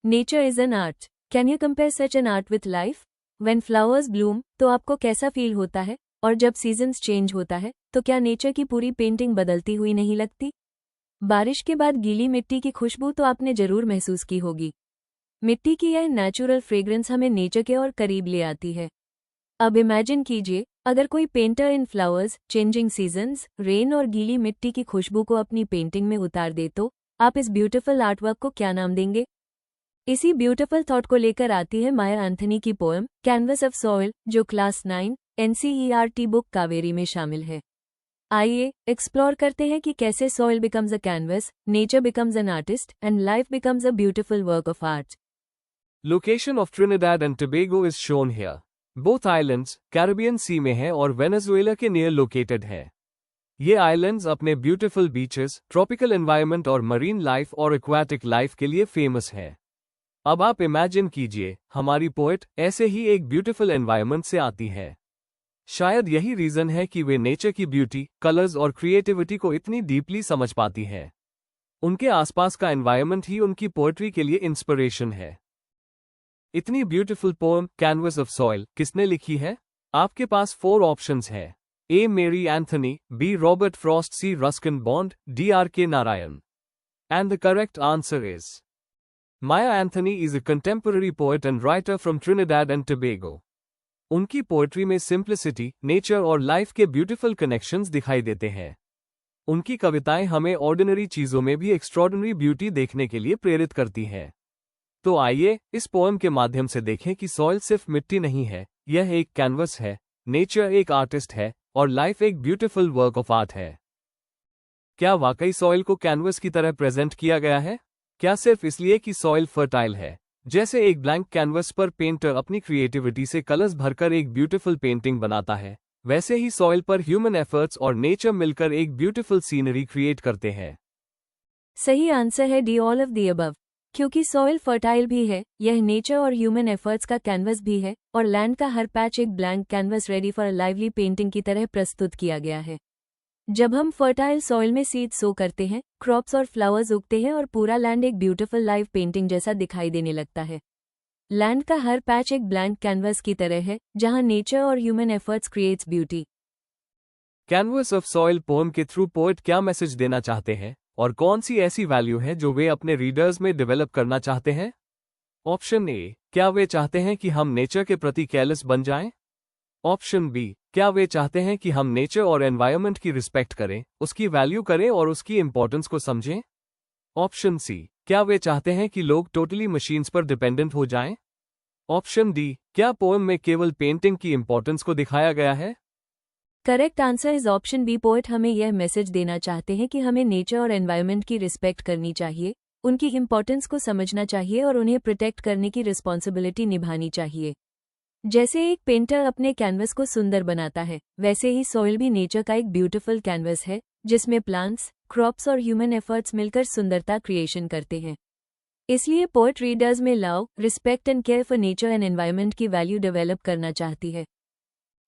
Nature is an art. Can you compare such an art with life? When flowers Bloom तो आपको कैसा feel होता है, और जब सीजन्स चेंज होता है तो क्या नेचर की पूरी पेंटिंग बदलती हुई नहीं लगती? बारिश के बाद गीली मिट्टी की खुशबू तो आपने जरूर महसूस की होगी। मिट्टी की यह नेचुरल फ्रेग्रेंस हमें नेचर के और करीब ले आती है। अब इमेजिन कीजिए, अगर कोई पेंटर इन फ्लावर्स, चेंजिंग सीजन्स, रेन और गीली मिट्टी की खुशबू को अपनी पेंटिंग में उतार दे तो आप इस ब्यूटीफुल आर्टवर्क को क्या नाम देंगे? इसी ब्यूटीफुल थॉट को लेकर आती है माया एंथनी की पोएम कैनवस ऑफ सॉइल, जो क्लास 9 NCERT बुक कावेरी में शामिल है। आइए एक्सप्लोर करते हैं कि कैसे soil becomes a canvas, nature becomes an artist and life becomes a beautiful work of art. Location of Trinidad and Tobago is shown here. Both islands Caribbean sea में हैं और वेनेजुएला के नियर लोकेटेड है। ये islands अपने beautiful beaches, tropical environment और marine life और aquatic life के लिए फेमस है। अब आप इमेजिन कीजिए, हमारी पोएट ऐसे ही एक ब्यूटीफुल एनवायरनमेंट से आती है। शायद यही रीजन है कि वे नेचर की ब्यूटी, कलर्स और क्रिएटिविटी को इतनी डीपली समझ पाती है। उनके आसपास का एनवायरनमेंट ही उनकी पोएट्री के लिए इंस्पिरेशन है। इतनी beautiful poem canvas of soil किसने लिखी है? आपके पास 4 ऑप्शंस है। A. मेरी Anthony, B. Robert Frost, C. Ruskin bond, D. R.K. Narayan. And the correct answer is Maya Anthony is a contemporary poet and writer from Trinidad and Tobago. उनकी poetry में simplicity, nature और life के beautiful connections दिखाई देते हैं। उनकी कविताएं हमें ऑर्डिनरी चीजों में भी एक्स्ट्रॉर्डिनरी ब्यूटी देखने के लिए प्रेरित करती हैं। तो आइए इस पोएम के माध्यम से देखें कि सॉइल सिर्फ मिट्टी नहीं है, यह एक कैनवस है, नेचर एक आर्टिस्ट है और लाइफ एक ब्यूटीफुल वर्क ऑफ आर्ट है। क्या वाकई सॉइल को कैनवस की तरह प्रेजेंट किया गया है? क्या सिर्फ इसलिए कि सॉइल फर्टाइल है? जैसे एक ब्लैंक कैनवस पर पेंटर अपनी क्रिएटिविटी से कलर्स भरकर एक ब्यूटीफुल पेंटिंग बनाता है, वैसे ही सॉइल पर ह्यूमन एफर्ट्स और नेचर मिलकर एक ब्यूटीफुल सीनरी क्रिएट करते हैं। सही आंसर है D, all of the above. क्योंकि सॉइल फर्टाइल भी है, यह नेचर और ह्यूमन एफर्ट्स का कैनवस भी है, और लैंड का हर पैच एक blank canvas ready for lively painting की तरह प्रस्तुत किया गया है। जब हम फर्टाइल सॉइल में सीड सो करते हैं, क्रॉप्स और फ्लावर्स उगते हैं और पूरा लैंड एक ब्यूटीफुल लाइव पेंटिंग जैसा दिखाई देने लगता है। लैंड का हर पैच एक ब्लैंक कैनवस की तरह है, जहां नेचर और human efforts creates beauty. Canvas of soil poem के थ्रू पोएट क्या मैसेज देना चाहते हैं, और कौन सी ऐसी वैल्यू है जो वे अपने रीडर्स में डेवलप करना चाहते हैं? ऑप्शन ए, क्या वे चाहते हैं कि हम नेचर के प्रति केयरलेस बन जाएं? ऑप्शन बी, क्या वे चाहते हैं कि हम नेचर और एनवायरनमेंट की रिस्पेक्ट करें, उसकी वैल्यू करें और उसकी इंपॉर्टेंस को समझें? ऑप्शन सी, क्या वे चाहते हैं कि लोग टोटली मशीन्स पर डिपेंडेंट हो जाएं? ऑप्शन डी, क्या पोएम में केवल पेंटिंग की इंपॉर्टेंस को दिखाया गया है? Correct answer is option B. Poet हमें यह मैसेज देना चाहते हैं कि हमें नेचर और एनवायरनमेंट की रिस्पेक्ट करनी चाहिए, उनकी इंपॉर्टेंस को समझना चाहिए और उन्हें प्रोटेक्ट करने की रिस्पॉन्सिबिलिटी निभानी चाहिए। जैसे एक पेंटर अपने कैनवस को सुंदर बनाता है, वैसे ही सॉइल भी नेचर का एक ब्यूटीफुल कैनवस है, जिसमें प्लांट्स, क्रॉप्स और ह्यूमन एफर्ट्स मिलकर सुंदरता क्रिएशन करते हैं। इसलिए पोएट रीडर्स में love, respect and care for nature and environment की वैल्यू डेवलप करना चाहती है।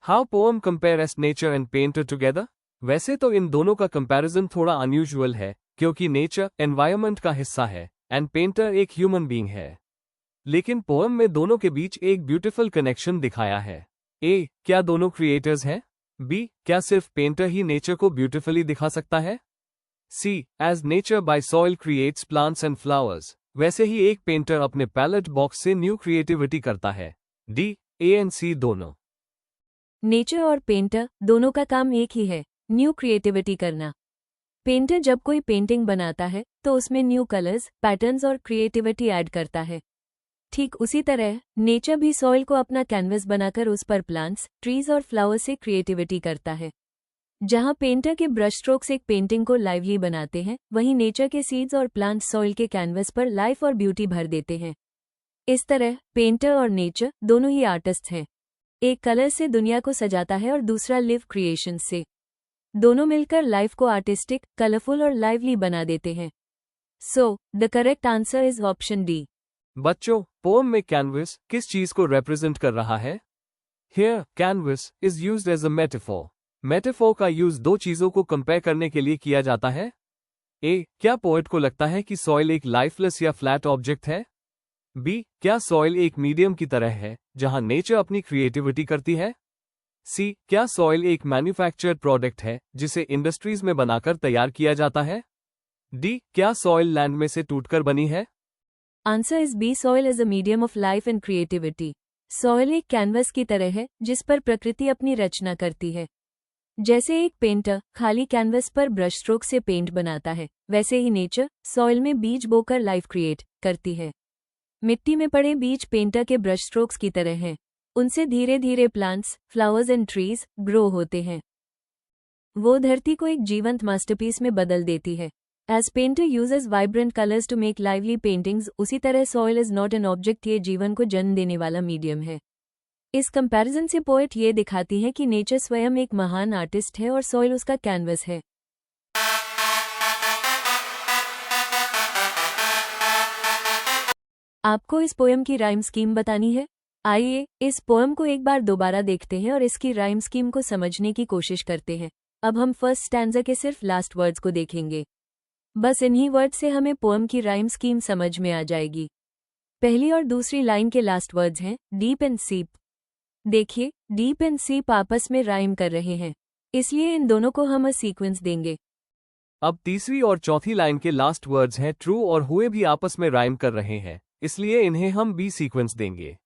How poem compares nature and painter together? वैसे तो इन दोनों का कंपैरिजन थोड़ा अनयूजुअल है, क्योंकि नेचर एनवायरनमेंट का हिस्सा है एंड पेंटर एक ह्यूमन बीइंग है। लेकिन पोएम में दोनों के बीच एक ब्यूटीफुल कनेक्शन दिखाया है। ए, क्या दोनों क्रिएटर्स हैं? बी, क्या सिर्फ पेंटर ही नेचर को ब्यूटीफुली दिखा सकता है? C, as nature by soil creates plants and flowers, वैसे ही एक पेंटर अपने पैलेट बॉक्स से न्यू क्रिएटिविटी करता है। डी, ए एंड सी दोनों। नेचर और पेंटर दोनों का काम एक ही है, न्यू क्रिएटिविटी करना। पेंटर जब कोई पेंटिंग बनाता है तो उसमें न्यू कलर्स, पैटर्न्स और क्रिएटिविटी ऐड करता है। ठीक उसी तरह नेचर भी सॉइल को अपना कैनवस बनाकर उस पर प्लांट्स, ट्रीज और फ्लावर्स से क्रिएटिविटी करता है। जहां पेंटर के ब्रश स्ट्रोक्स एक पेंटिंग को लाइवली बनाते हैं, वहीं नेचर के सीड्स और प्लांट्स सॉइल के कैनवस पर लाइफ और ब्यूटी भर देते हैं। इस तरह पेंटर और नेचर दोनों ही आर्टिस्ट हैं। एक कलर से दुनिया को सजाता है और दूसरा लिव क्रिएशन से। दोनों मिलकर लाइफ को आर्टिस्टिक, कलरफुल और लाइवली बना देते हैं। So the correct answer is option D. बच्चों, पोएम में कैनवस किस चीज को रिप्रेजेंट कर रहा है? Here canvas is used as a metaphor. Metaphor का यूज दो चीजों को कंपेयर करने के लिए किया जाता है। ए, क्या पोएट को लगता है कि सॉइल एक लाइफलेस या फ्लैट ऑब्जेक्ट है? बी, क्या सॉइल एक मीडियम की तरह है जहां नेचर अपनी क्रिएटिविटी करती है? सी, क्या सॉइल एक मैन्युफैक्चर्ड प्रोडक्ट है जिसे इंडस्ट्रीज में बनाकर तैयार किया जाता है? डी, क्या सॉइल लैंड में से टूटकर बनी है? Answer is B, soil is a medium of life and creativity. Soil एक कैनवस की तरह है जिस पर प्रकृति अपनी रचना करती है। जैसे एक पेंटर खाली कैनवस पर ब्रश स्ट्रोक से पेंट बनाता है, वैसे ही नेचर सॉइल में बीज बोकर लाइफ क्रिएट करती है। मिट्टी में पड़े बीज पेंटर के ब्रश स्ट्रोक्स की तरह हैं। उनसे धीरे धीरे plants, flowers and trees grow होते हैं। वो धरती को एक जीवंत मास्टरपीस में बदल देती है। As painter uses vibrant colors to make lively paintings, उसी तरह soil is not an object, ये जीवन को जन्म देने वाला मीडियम है। इस कंपैरिजन से पोएट ये दिखाती है कि नेचर स्वयं एक महान आर्टिस्ट है और सॉइल उसका कैनवस है। आपको इस पोएम की राइम स्कीम बतानी है? आइए इस पोएम को एक बार दोबारा देखते हैं और इसकी राइम स्कीम को समझने की कोशिश करते हैं। अब हम फर्स्ट स्टैंजा के सिर्फ लास्ट वर्ड्स को देखेंगे। बस इन्हीं वर्ड से हमें पोएम की राइम स्कीम समझ में आ जाएगी। पहली और दूसरी लाइन के लास्ट वर्ड्स हैं डीप एंड सीप। देखिए, डीप एंड सीप आपस में राइम कर रहे हैं, इसलिए इन दोनों को हम अ सीक्वेंस देंगे। अब तीसरी और चौथी लाइन के लास्ट वर्ड्स हैं ट्रू और हुए भी आपस में राइम कर रहे हैं, इसलिए इन्हें हम बी सीक्वेंस देंगे।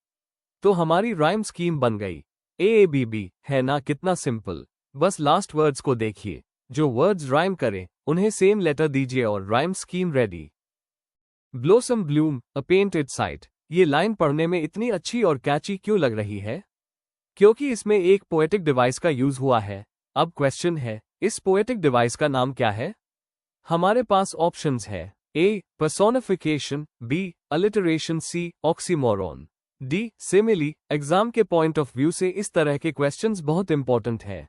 तो हमारी राइम स्कीम बन गई। ए बी बी, है ना कितना सिंपल। बस लास्ट वर्ड्स को देखिए, जो वर्ड्स राइम करें उन्हें सेम लेटर दीजिए और rhyme scheme ready. Blossom bloom a painted sight, ये लाइन पढ़ने में इतनी अच्छी और कैची क्यों लग रही है? क्योंकि इसमें एक पोएटिक डिवाइस का यूज हुआ है। अब क्वेश्चन है, इस पोएटिक डिवाइस का नाम क्या है? हमारे पास ऑप्शंस है ए पर्सोनिफिकेशन, बी अलिटरेशन, सी ऑक्सीमोरॉन, डी सिमिली। एग्जाम के पॉइंट ऑफ व्यू से इस तरह के क्वेश्चंस बहुत इंपॉर्टेंट है।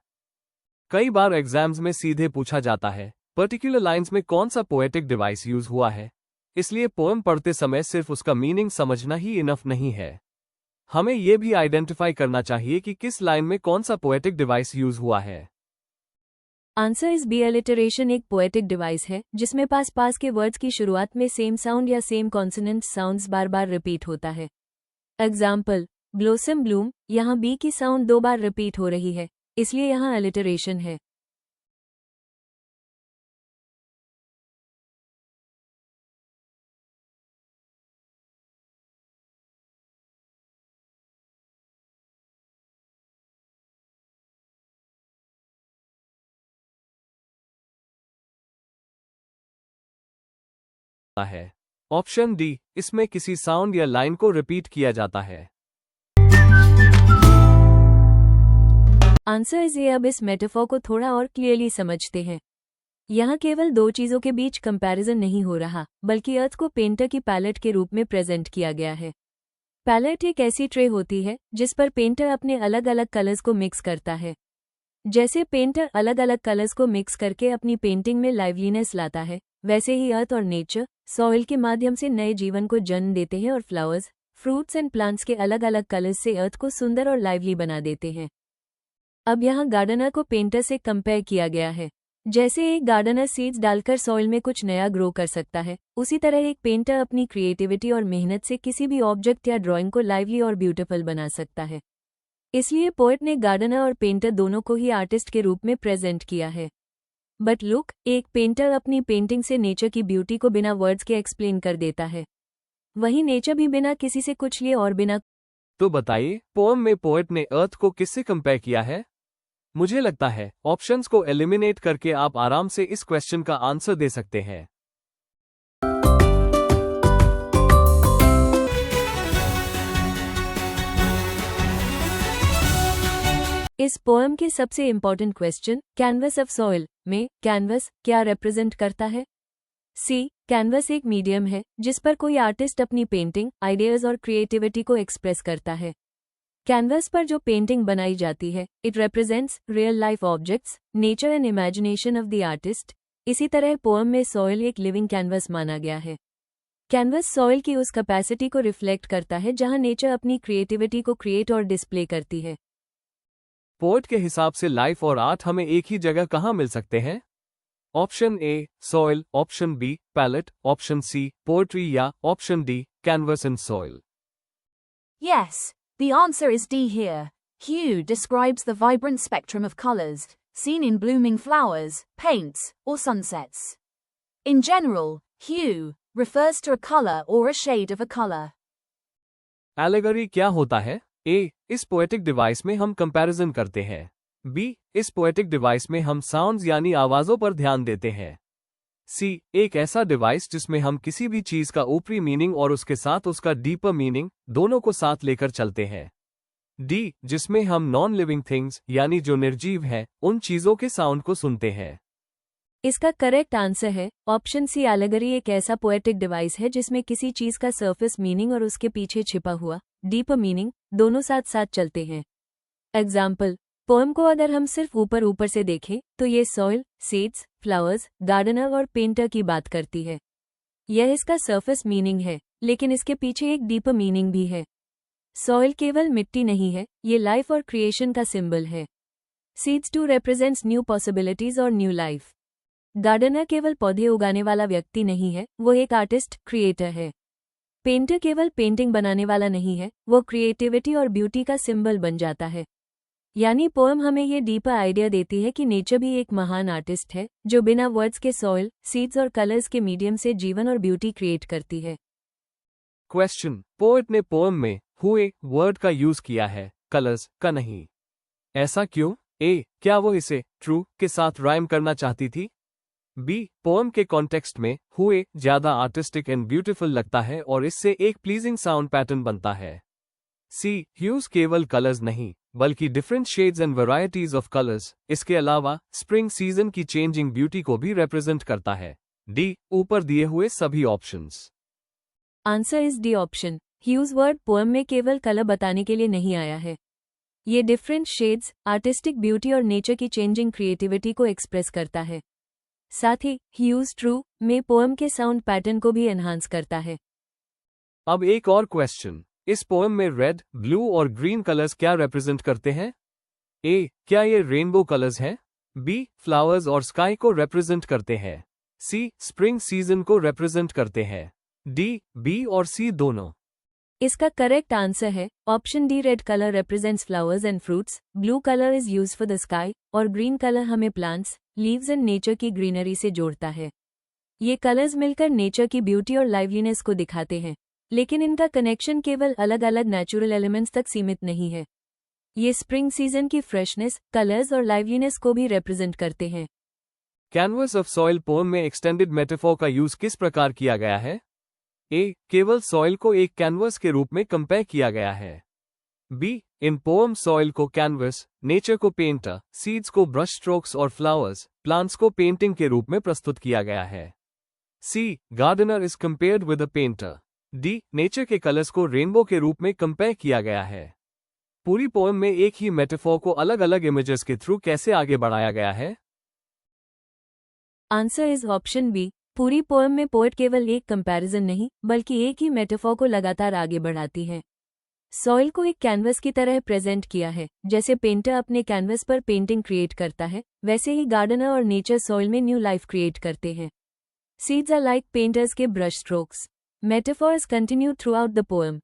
कई बार एग्जाम्स में सीधे पूछा जाता है पर्टिकुलर लाइंस में कौन सा पोएटिक डिवाइस यूज हुआ है, इसलिए पोएम पढ़ते समय सिर्फ उसका मीनिंग समझना ही इनफ नहीं है। हमें यह भी आइडेंटिफाई करना चाहिए कि किस लाइन में कौन सा पोएटिक डिवाइस यूज हुआ है। आंसर इज बी, अलिटरेशन एक पोएटिक डिवाइस है जिसमें पास के वर्ड्स की शुरुआत में सेम साउंड या सेम कॉन्सोनेंट साउंड्स बार बार रिपीट होता है। एग्जाम्पल, ब्लोसम ब्लूम, यहाँ बी की साउंड 2 बार रिपीट हो रही है, इसलिए यहाँ अलिटरेशन है। है ऑप्शन डी, इसमें किसी साउंड या लाइन को रिपीट किया जाता है। Answer is a. अब इस मेटाफोर को थोड़ा और क्लियरली समझते हैं। यहाँ केवल 2 चीजों के बीच कंपैरिजन नहीं हो रहा, बल्कि अर्थ को पेंटर की पैलेट के रूप में प्रेजेंट किया गया है। पैलेट एक ऐसी ट्रे होती है जिस पर पेंटर अपने अलग अलग कलर्स को मिक्स करता है। जैसे पेंटर अलग अलग कलर्स को मिक्स करके अपनी पेंटिंग में लाइवलीनेस लाता है, वैसे ही अर्थ और नेचर सॉइल के माध्यम से नए जीवन को जन्म देते हैं और फ्लावर्स, फ्रूट्स एंड प्लांट्स के अलग अलग कलर्स से अर्थ को सुंदर और लाइवली बना देते हैं। अब यहाँ गार्डनर को पेंटर से कंपेयर किया गया है। जैसे एक गार्डनर सीड्स डालकर सॉइल में कुछ नया ग्रो कर सकता है, उसी तरह एक पेंटर अपनी क्रिएटिविटी और मेहनत से किसी भी ऑब्जेक्ट या ड्राइंग को लाइवली और ब्यूटीफुल बना सकता है। इसलिए पोएट ने गार्डनर और पेंटर दोनों को ही आर्टिस्ट के रूप में प्रेजेंट किया है। बट लुक, एक पेंटर अपनी पेंटिंग से नेचर की ब्यूटी को बिना वर्ड्स के एक्सप्लेन कर देता है, वहीं नेचर भी बिना किसी से कुछ लिए और बिना। तो बताइए, पोएम में पोएट ने अर्थ को किससे कंपेयर किया है? मुझे लगता है ऑप्शंस को एलिमिनेट करके आप आराम से इस क्वेश्चन का आंसर दे सकते हैं। इस पोएम के सबसे important question canvas of soil में कैनवस क्या रिप्रेजेंट करता है? सी, कैनवस एक मीडियम है जिस पर कोई आर्टिस्ट अपनी पेंटिंग, आइडियाज और क्रिएटिविटी को एक्सप्रेस करता है। कैनवस पर जो पेंटिंग बनाई जाती है, it represents real life objects, nature and imagination of the artist. इसी तरह पोएम में सॉइल एक लिविंग कैनवस माना गया है। कैनवस सॉइल की उस कैपेसिटी को रिफ्लेक्ट करता है जहां नेचर अपनी क्रिएटिविटी को क्रिएट और डिस्प्ले करती है। पोएट के हिसाब से लाइफ और आर्ट हमें एक ही जगह कहाँ मिल सकते हैं? Option A soil, option B palette, option C poetry या option D canvas and soil? Yes, the answer is D here. Hue describes the vibrant spectrum of colors seen in blooming flowers, paints, or sunsets. In general, hue refers to a color or a shade of a color. Allegory क्या होता है? A. इस poetic device में हम comparison करते हैं. B. इस poetic device में हम साउंड्स यानी आवाजों पर ध्यान देते हैं. C. एक ऐसा डिवाइस जिसमें हम किसी भी चीज का ऊपरी मीनिंग और उसके साथ उसका डीपर मीनिंग दोनों को साथ लेकर चलते हैं. D. जिसमें हम नॉन लिविंग थिंग्स यानी जो निर्जीव हैं उन चीजों के साउंड को सुनते हैं. इसका करेक्ट आंसर है ऑप्शन सी. एलेगरी एक ऐसा पोएटिक डिवाइस है जिसमें किसी चीज का सरफेस मीनिंग और उसके पीछे छिपा हुआ डीपर मीनिंग दोनों साथ साथ चलते हैं. एग्जाम्पल, पोएम को अगर हम सिर्फ ऊपर ऊपर से देखें तो ये सॉइल, सीड्स, फ्लावर्स, गार्डनर और पेंटर की बात करती है. यह इसका सरफेस मीनिंग है, लेकिन इसके पीछे एक डीपर मीनिंग भी है. सॉइल केवल मिट्टी नहीं है, ये लाइफ और क्रिएशन का सिंबल है. Seeds to represents new possibilities और न्यू लाइफ. गार्डनर केवल पौधे उगाने वाला व्यक्ति नहीं है, वो एक आर्टिस्ट, क्रिएटर है. पेंटर केवल पेंटिंग बनाने वाला नहीं है, वो क्रिएटिविटी और ब्यूटी का सिंबल बन जाता है. यानी पोएम हमें ये डीपर आइडिया देती है कि नेचर भी एक महान आर्टिस्ट है जो बिना वर्ड्स के सॉइल, सीड्स और कलर्स के मीडियम से जीवन और ब्यूटी क्रिएट करती है. क्वेश्चन, पोएट ने पोएम में हुए वर्ड का यूज किया है, कलर्स का नहीं. ऐसा क्यों? ए. क्या वो इसे ट्रू के साथ राइम करना चाहती थी? बी. पोएम के कॉन्टेक्स्ट में हुए ज्यादा आर्टिस्टिक एंड ब्यूटीफुल लगता है और इससे एक प्लीजिंग साउंड पैटर्न बनता है. सी. ह्यूज केवल कलर्स नहीं बल्कि different shades and varieties of colours इसके अलावा स्प्रिंग सीजन की चेंजिंग ब्यूटी को भी रिप्रेजेंट करता है. डी. ऊपर दिए हुए सभी options. Answer is D option. Huge word poem में केवल कलर बताने के लिए नहीं आया है. ये डिफरेंट शेड्स, आर्टिस्टिक ब्यूटी और नेचर की चेंजिंग क्रिएटिविटी को एक्सप्रेस करता है. साथ ही ह्यूज ट्रू में पोएम के साउंड पैटर्न को भी एनहांस करता है. अब एक और क्वेश्चन, इस पोएम में रेड, ब्लू और ग्रीन कलर्स क्या रिप्रेजेंट करते हैं? ए. क्या ये रेनबो कलर्स हैं? बी. फ्लावर्स और स्काई को रिप्रेजेंट करते हैं. सी. स्प्रिंग सीजन को रिप्रेजेंट करते हैं. डी. बी और सी दोनों. इसका करेक्ट आंसर है option D. Red colour represents flowers and fruits, blue colour is used for the sky और ग्रीन कलर हमें प्लांट्स, लीव्स एंड नेचर की ग्रीनरी से जोड़ता है. ये कलर्स मिलकर नेचर की ब्यूटी और लाइवलीनेस को दिखाते हैं, लेकिन इनका कनेक्शन केवल अलग अलग नेचुरल एलिमेंट्स तक सीमित नहीं है. ये स्प्रिंग सीजन की फ्रेशनेस, कलर्स और लाइवलीनेस को भी रिप्रेजेंट करते हैं. कैनवस ऑफ सॉइल पोएम में एक्सटेंडेड मेटाफोर का यूज किस प्रकार किया गया है? ए. केवल सॉइल को एक कैनवस के रूप में कंपेयर किया गया है. बी. इन पोएम सॉइल को कैनवस, नेचर को पेंटर, सीड्स को ब्रश स्ट्रोक्स और फ्लावर्स, प्लांट्स को पेंटिंग के रूप में प्रस्तुत किया गया है. C. Gardener is compared with a painter. D. Nature के कलर्स को रेनबो के रूप में कंपेयर किया गया है. पूरी पोएम में एक ही मेटाफोर को अलग अलग इमेजेस के थ्रू कैसे आगे बढ़ाया गया है? Answer is option B. पूरी पोएम में पोएट केवल एक कंपैरिजन नहीं बल्कि एक ही मेटाफोर को लगातार आगे बढ़ाती है. सॉइल को एक कैनवस की तरह प्रेजेंट किया है. जैसे पेंटर अपने कैनवस पर पेंटिंग क्रिएट करता है, वैसे ही गार्डनर और नेचर सॉइल में न्यू लाइफ क्रिएट करते हैं. सीड्स आर लाइक पेंटर्स के brush strokes. Metaphors continue throughout the poem.